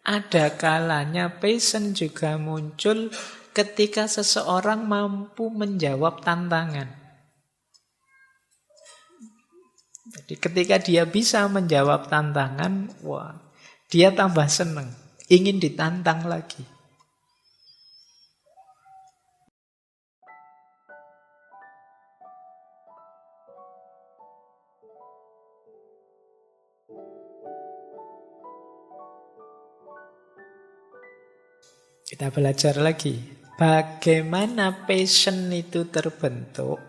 Ada kalanya passion juga muncul ketika seseorang mampu menjawab tantangan. Jadi ketika dia bisa menjawab tantangan, wah, dia tambah senang, ingin ditantang lagi. Kita belajar lagi. Bagaimana passion itu terbentuk?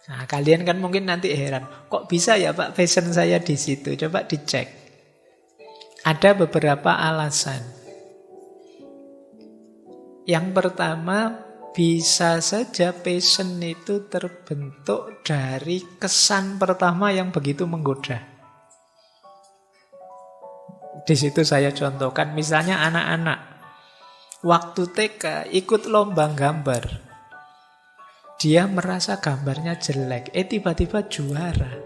Nah, kalian kan mungkin nanti heran, kok bisa ya Pak passion saya di situ? Coba dicek. Ada beberapa alasan. Yang pertama, bisa saja passion itu terbentuk dari kesan pertama yang begitu menggoda. Di situ saya contohkan, misalnya anak-anak. Waktu TK ikut lomba gambar. Dia merasa gambarnya jelek. Tiba-tiba juara.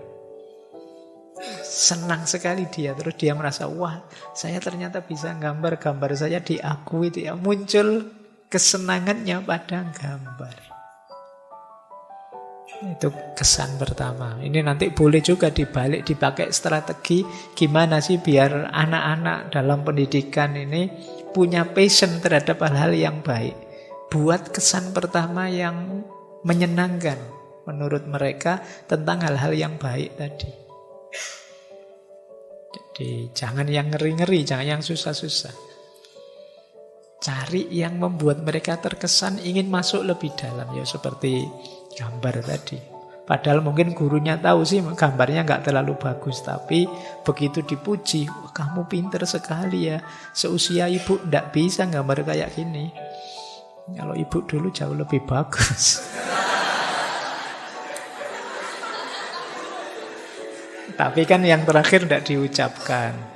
Senang sekali dia. Terus dia merasa, wah, saya ternyata bisa gambar. Gambar saya diakui. Dia muncul kesenangannya pada gambar. Itu kesan pertama. Ini nanti boleh juga dibalik, dipakai strategi. Gimana sih biar anak-anak dalam pendidikan ini punya passion terhadap hal-hal yang baik. Buat kesan pertama yang menyenangkan menurut mereka tentang hal-hal yang baik tadi. Jadi jangan yang ngeri-ngeri, jangan yang susah-susah. Cari yang membuat mereka terkesan ingin masuk lebih dalam. Ya seperti gambar tadi. Padahal mungkin gurunya tahu sih gambarnya nggak terlalu bagus. Tapi begitu dipuji, wah, kamu pinter sekali ya. Seusia ibu nggak bisa gambar kayak gini. Kalau ibu dulu jauh lebih bagus. Tapi kan yang terakhir nggak diucapkan.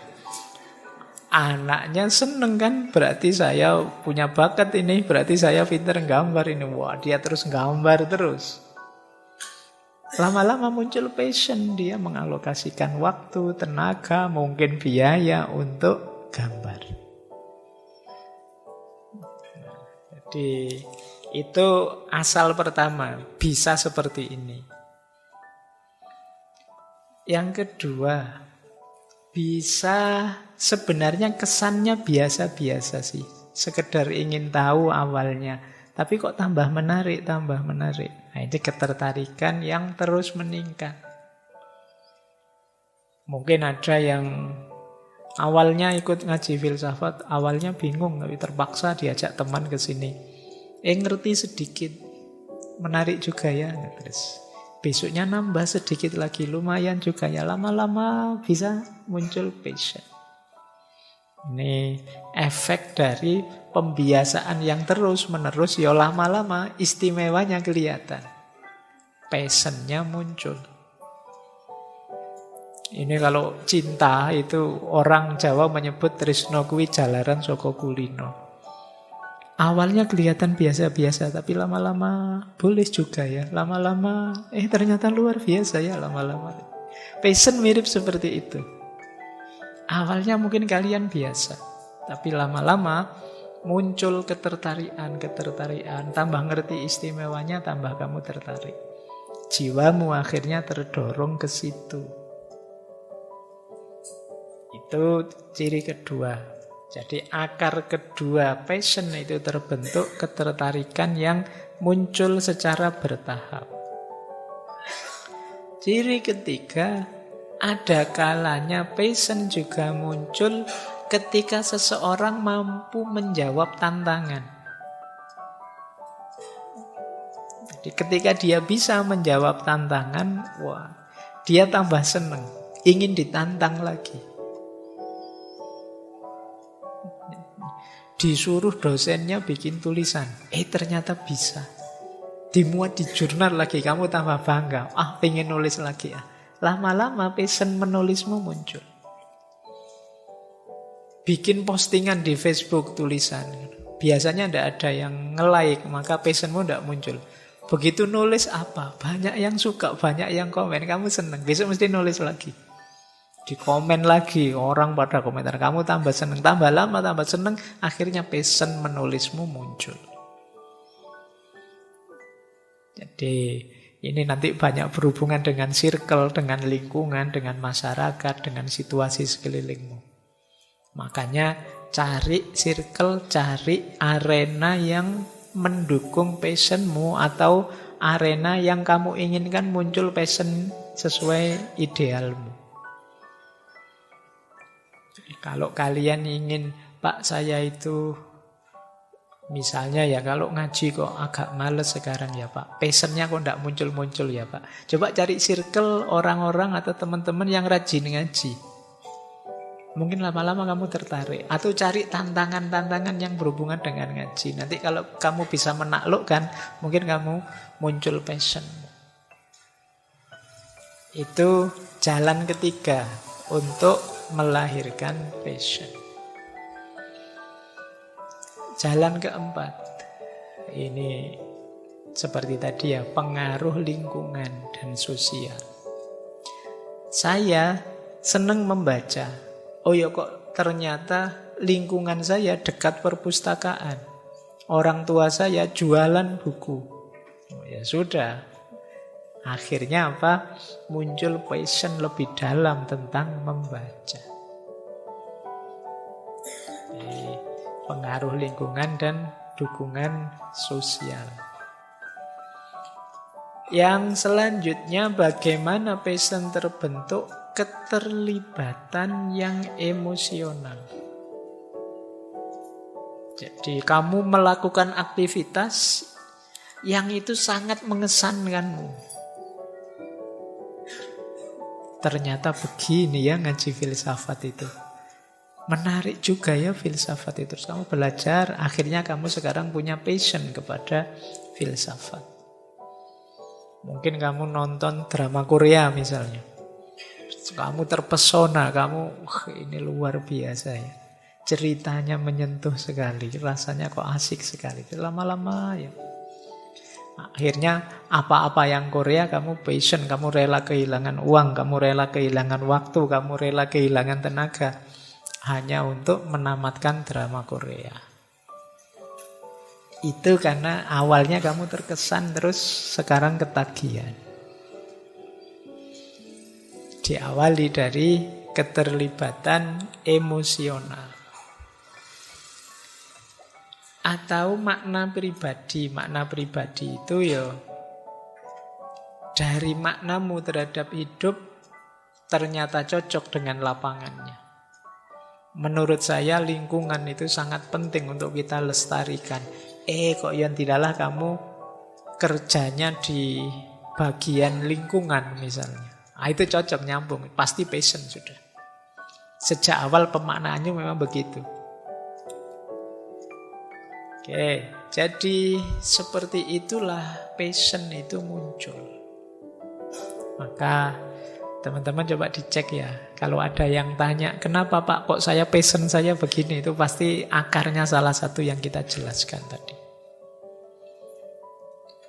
Anaknya seneng kan, berarti saya punya bakat ini, berarti saya pinter gambar ini. Wah, dia terus gambar terus. Lama-lama muncul passion, dia mengalokasikan waktu, tenaga, mungkin biaya untuk gambar. Jadi itu asal pertama, bisa seperti ini. Yang kedua, bisa sebenarnya kesannya biasa-biasa sih. Sekedar ingin tahu awalnya. Tapi kok tambah menarik, tambah menarik. Nah, ini ketertarikan yang terus meningkat. Mungkin ada yang awalnya ikut ngaji filsafat, awalnya bingung, tapi terpaksa diajak teman ke sini. Ngerti sedikit, menarik juga ya. Terus besoknya nambah sedikit lagi, lumayan juga ya. Lama-lama bisa muncul passion. Ini efek dari pembiasaan yang terus-menerus, ya lama-lama istimewanya kelihatan. Passionnya muncul. Ini kalau cinta itu orang Jawa menyebut tresno kuwi jalaran saka kulino. Awalnya kelihatan biasa-biasa, tapi lama-lama boleh juga ya. Lama-lama, ternyata luar biasa ya lama-lama. Passion mirip seperti itu. Awalnya mungkin kalian biasa, tapi lama-lama muncul ketertarikan, tambah ngerti istimewanya, tambah kamu tertarik. Jiwamu akhirnya terdorong ke situ. Itu ciri kedua. Jadi akar kedua passion itu terbentuk ketertarikan yang muncul secara bertahap. Ciri ketiga, ada kalanya passion juga muncul ketika seseorang mampu menjawab tantangan. Jadi ketika dia bisa menjawab tantangan, wah, dia tambah senang, ingin ditantang lagi. Disuruh dosennya bikin tulisan, ternyata bisa. Dimuat di jurnal lagi, kamu tambah bangga. Pengen nulis lagi ya. Lama-lama passion menulismu muncul. Bikin postingan di Facebook tulisan. Biasanya tidak ada yang nge-like, maka passionmu tidak muncul. Begitu nulis apa? Banyak yang suka, banyak yang komen. Kamu senang, besok mesti nulis lagi. Di komen lagi, orang pada komentar, kamu tambah seneng, tambah lama, tambah seneng, akhirnya passion menulismu muncul. Jadi ini nanti banyak berhubungan dengan circle, dengan lingkungan, dengan masyarakat, dengan situasi sekelilingmu. Makanya cari circle, cari arena yang mendukung passionmu atau arena yang kamu inginkan muncul passion sesuai idealmu. Jadi kalau kalian ingin, Pak saya itu misalnya ya kalau ngaji kok agak males sekarang ya Pak. Passionnya kok tidak muncul-muncul ya Pak. Coba cari circle orang-orang atau teman-teman yang rajin ngaji. Mungkin lama-lama kamu tertarik. Atau cari tantangan-tantangan yang berhubungan dengan ngaji. Nanti kalau kamu bisa menaklukkan, mungkin kamu muncul passion. Itu jalan ketiga untuk melahirkan passion. Jalan keempat, ini seperti tadi ya, pengaruh lingkungan dan sosial. Saya senang membaca. Oh ya kok ternyata lingkungan saya dekat perpustakaan. Orang tua saya jualan buku. Oh ya sudah. Akhirnya apa? Muncul passion lebih dalam tentang membaca. Pengaruh lingkungan dan dukungan sosial. Yang selanjutnya, bagaimana passion terbentuk? Keterlibatan yang emosional. Jadi kamu melakukan aktivitas yang itu sangat mengesankanmu. Ternyata begini ya ngaji filsafat itu. Menarik juga ya filsafat itu. Terus kamu belajar, akhirnya kamu sekarang punya passion kepada filsafat. Mungkin kamu nonton drama Korea misalnya. Kamu terpesona, kamu ini luar biasa ya. Ceritanya menyentuh sekali, rasanya kok asik sekali. Lama-lama ya. Akhirnya apa-apa yang Korea kamu passion, kamu rela kehilangan uang, kamu rela kehilangan waktu, kamu rela kehilangan tenaga. Hanya untuk menamatkan drama Korea. Itu karena awalnya kamu terkesan terus sekarang ketagihan. Diawali dari keterlibatan emosional. Atau makna pribadi. Makna pribadi itu ya dari maknamu terhadap hidup ternyata cocok dengan lapangannya. Menurut saya lingkungan itu sangat penting untuk kita lestarikan. Kok yang tidaklah kamu kerjanya di bagian lingkungan misalnya. Itu cocok, nyambung. Pasti passion sudah. Sejak awal pemaknaannya memang begitu. Oke, jadi seperti itulah passion itu muncul. Maka teman-teman coba dicek ya. Kalau ada yang tanya, kenapa Pak kok saya passion saya begini? Itu pasti akarnya salah satu yang kita jelaskan tadi.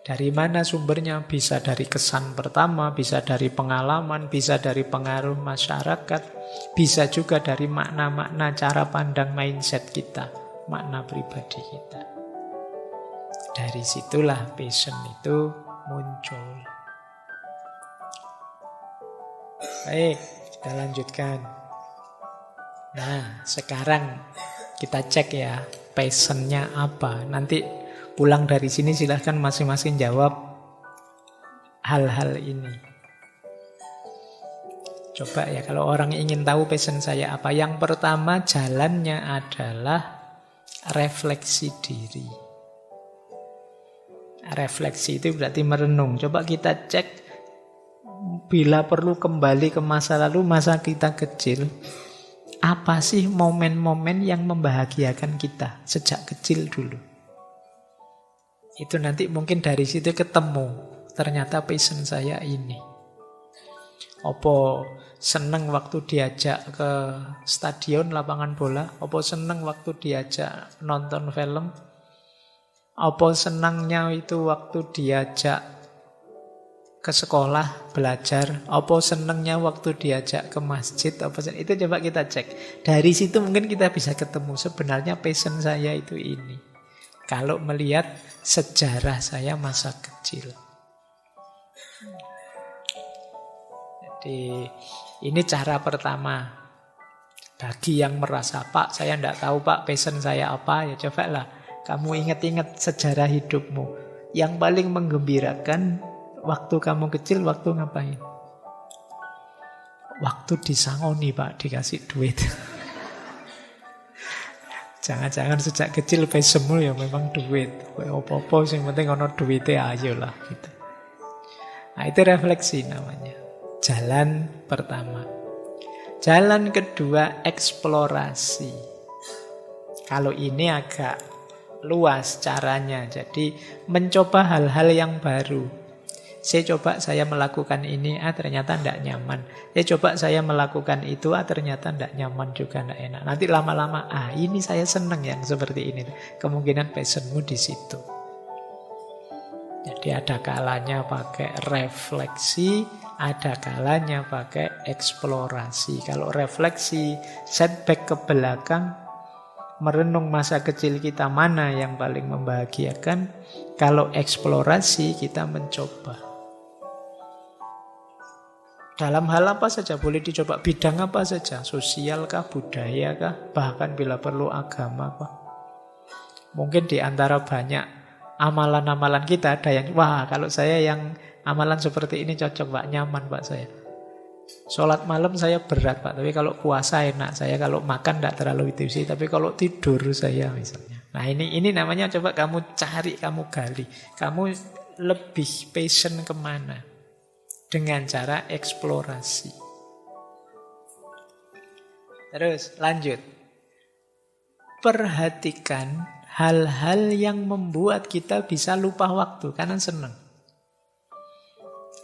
Dari mana sumbernya? Bisa dari kesan pertama, bisa dari pengalaman, bisa dari pengaruh masyarakat, bisa juga dari makna-makna cara pandang mindset kita, makna pribadi kita. Dari situlah passion itu muncul. Baik, kita lanjutkan. Nah, sekarang kita cek ya, passionnya apa. Nanti pulang dari sini silahkan masing-masing jawab hal-hal ini. Coba ya, kalau orang ingin tahu passion saya apa. Yang pertama jalannya adalah refleksi diri. Refleksi itu berarti merenung. Coba kita cek, bila perlu kembali ke masa lalu, masa kita kecil. Apa sih momen-momen yang membahagiakan kita sejak kecil dulu? Itu nanti mungkin dari situ ketemu. Ternyata passion saya ini. Apa seneng waktu diajak ke stadion lapangan bola? Apa seneng waktu diajak nonton film? Apa senangnya itu waktu diajak ke sekolah, belajar, apa senengnya waktu diajak ke masjid, itu coba kita cek. Dari situ mungkin kita bisa ketemu sebenarnya passion saya itu ini. Kalau melihat sejarah saya masa kecil. Jadi ini cara pertama. Bagi yang merasa, Pak, saya tidak tahu Pak passion saya apa, ya cobalah kamu ingat-ingat sejarah hidupmu. Yang paling menggembirakan waktu kamu kecil, waktu ngapain? Waktu disangoni Pak, dikasih duit. Jangan-jangan sejak kecil passionmu ya memang duit. Apa-apa yang penting ono duitnya, ayolah gitu. Nah itu refleksi namanya. Jalan pertama. Jalan kedua, eksplorasi. Kalau ini agak luas caranya. Jadi mencoba hal-hal yang baru. Saya melakukan ini, ternyata tidak nyaman. Saya melakukan itu, ternyata tidak nyaman juga, tidak enak. Nanti lama-lama, ini saya senang yang seperti ini. Kemungkinan passionmu di situ. Jadi ada kalanya pakai refleksi, ada kalanya pakai eksplorasi. Kalau refleksi, setback ke belakang, merenung masa kecil kita mana yang paling membahagiakan. Kalau eksplorasi, kita mencoba. Dalam hal apa saja boleh dicoba, bidang apa saja, sosial kah, budaya kah, bahkan bila perlu agama kah. Mungkin di antara banyak amalan-amalan kita ada yang, wah kalau saya yang amalan seperti ini cocok Pak, nyaman Pak saya. Sholat malam saya berat Pak, tapi kalau puasa enak saya, kalau makan tidak terlalu itu sih, tapi kalau tidur saya misalnya. Nah ini namanya coba kamu cari, kamu gali. Kamu lebih passion kemana? Dengan cara eksplorasi. Terus lanjut. Perhatikan hal-hal yang membuat kita bisa lupa waktu karena senang.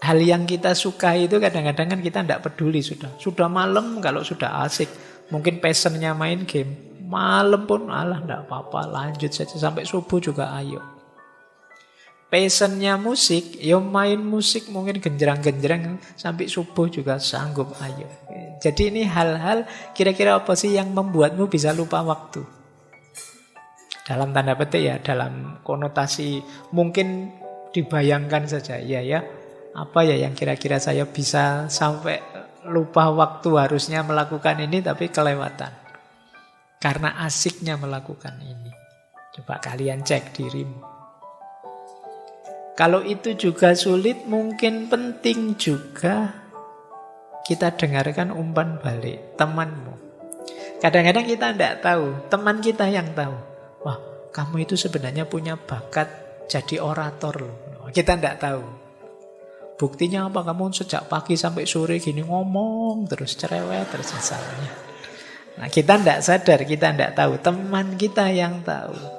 Hal yang kita suka itu kadang-kadang kan kita tidak peduli sudah malam, kalau sudah asik mungkin passionnya main game, malam pun tidak apa-apa, lanjut saja sampai subuh juga ayo. Passionnya musik, ya main musik mungkin genjreng-genjreng sampai subuh juga sanggup, ayo. Jadi ini hal-hal kira-kira apa sih yang membuatmu bisa lupa waktu? Dalam tanda petik ya, dalam konotasi mungkin dibayangkan saja, ya. Apa ya yang kira-kira saya bisa sampai lupa waktu harusnya melakukan ini tapi kelewatan. Karena asiknya melakukan ini. Coba kalian cek dirimu. Kalau itu juga sulit, mungkin penting juga kita dengarkan umpan balik temanmu. Kadang-kadang kita tidak tahu, teman kita yang tahu. Wah, kamu itu sebenarnya punya bakat jadi orator loh. Kita tidak tahu. Buktinya apa? Kamu sejak pagi sampai sore gini ngomong terus cerewet terus misalnya. Nah kita tidak sadar, kita tidak tahu. Teman kita yang tahu.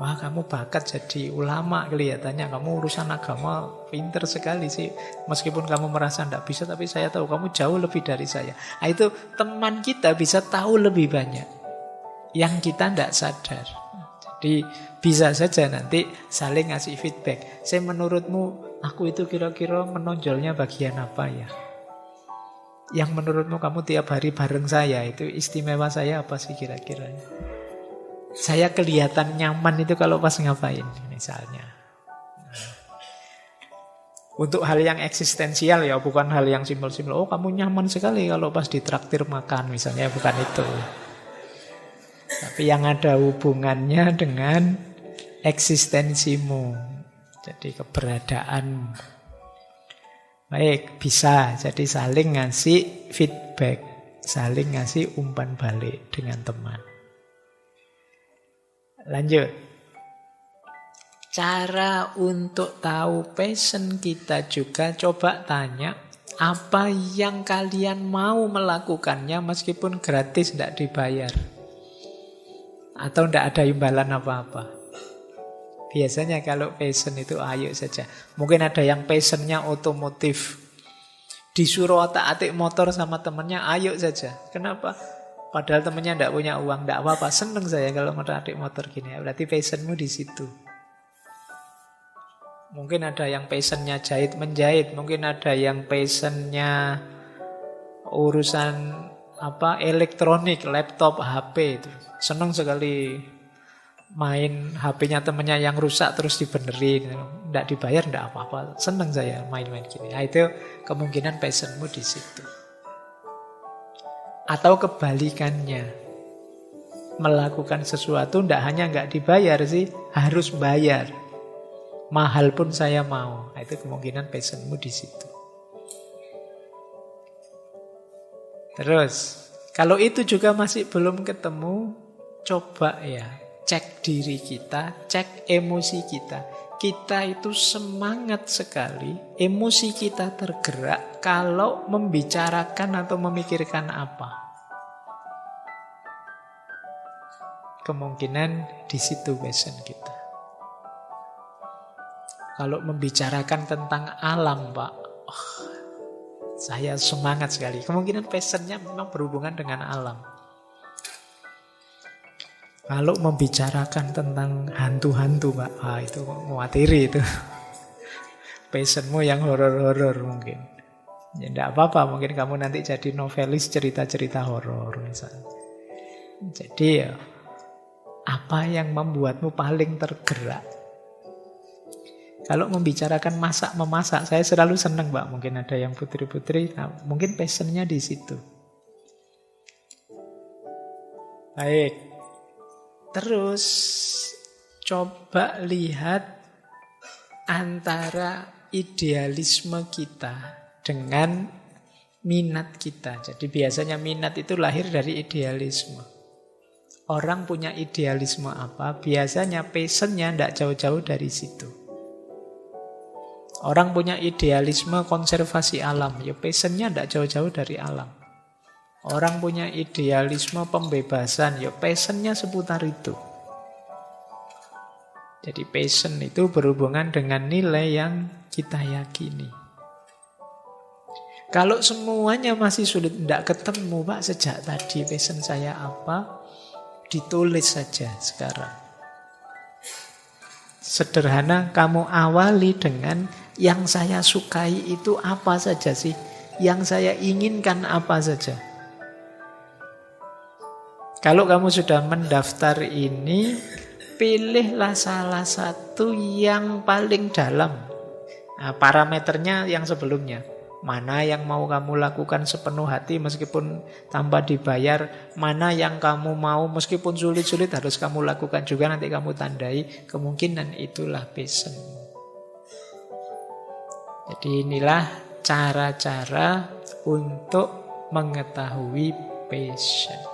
Wah kamu bakat jadi ulama kelihatannya. Kamu urusan agama pinter sekali sih. Meskipun kamu merasa tidak bisa, tapi saya tahu kamu jauh lebih dari saya. Nah, itu teman kita bisa tahu lebih banyak yang kita tidak sadar. Jadi bisa saja nanti saling ngasih feedback. Menurutmu aku itu kira-kira menonjolnya bagian apa ya? Yang menurutmu kamu tiap hari bareng saya itu istimewa saya apa sih kira-kira? Saya kelihatan nyaman itu kalau pas ngapain misalnya. Untuk hal yang eksistensial ya, bukan hal yang simpel-simpel. Oh kamu nyaman sekali kalau pas ditraktir makan misalnya, bukan itu. Tapi yang ada hubungannya dengan eksistensimu. Jadi keberadaanmu. Baik, bisa. Jadi saling ngasih feedback. Saling ngasih umpan balik dengan teman. Lanjut. Cara untuk tahu passion kita juga coba tanya apa yang kalian mau melakukannya meskipun gratis tidak dibayar. Atau tidak ada imbalan apa-apa. Biasanya kalau passion itu ayo saja. Mungkin ada yang passionnya otomotif. Disuruh otak-atik motor sama temannya, ayo saja. Kenapa? Padahal temannya tidak punya uang, tidak apa-apa. Senang saya kalau otak-atik motor gini. Berarti passionmu di situ. Mungkin ada yang passionnya jahit menjahit, mungkin ada yang passionnya urusan elektronik, laptop, HP itu. Senang sekali main HP-nya temennya yang rusak terus dibenerin. Nggak dibayar, nggak apa-apa. Senang saya main-main gini. Nah, itu kemungkinan passionmu di situ. Atau kebalikannya. Melakukan sesuatu nggak dibayar sih, harus bayar. Mahal pun saya mau. Nah, itu kemungkinan passionmu di situ. Terus, kalau itu juga masih belum ketemu, coba ya, cek diri kita, cek emosi kita. Kita itu semangat sekali, emosi kita tergerak kalau membicarakan atau memikirkan apa. Kemungkinan di situ passion kita. Kalau membicarakan tentang alam, Pak, saya semangat sekali. Kemungkinan passionnya memang berhubungan dengan alam. Kalau membicarakan tentang hantu-hantu, Pak, itu nguatiri itu. Passionmu yang horor-horor mungkin. Ya enggak apa-apa, mungkin kamu nanti jadi novelis cerita-cerita horor misalnya. Jadi ya, apa yang membuatmu paling tergerak? Kalau membicarakan masak-memasak, saya selalu senang, Pak. Mungkin ada yang putri-putri, nah, mungkin passionnya di situ. Baik. Terus, coba lihat antara idealisme kita dengan minat kita. Jadi biasanya minat itu lahir dari idealisme. Orang punya idealisme apa, biasanya passionnya tidak jauh-jauh dari situ. Orang punya idealisme konservasi alam, ya passionnya tidak jauh-jauh dari alam. Orang punya idealisme pembebasan, ya passionnya seputar itu. Jadi passion itu berhubungan dengan nilai yang kita yakini. Kalau semuanya masih sulit, tidak ketemu, Pak, sejak tadi passion saya apa, ditulis saja sekarang. Sederhana, kamu awali dengan yang saya sukai itu apa saja sih? Yang saya inginkan apa saja? Kalau kamu sudah mendaftar ini, pilihlah salah satu yang paling dalam. Nah, parameternya yang sebelumnya. Mana yang mau kamu lakukan sepenuh hati meskipun tanpa dibayar. Mana yang kamu mau meskipun sulit-sulit harus kamu lakukan juga. Nanti kamu tandai, kemungkinan itulah passionmu. Jadi inilah cara-cara untuk mengetahui passion.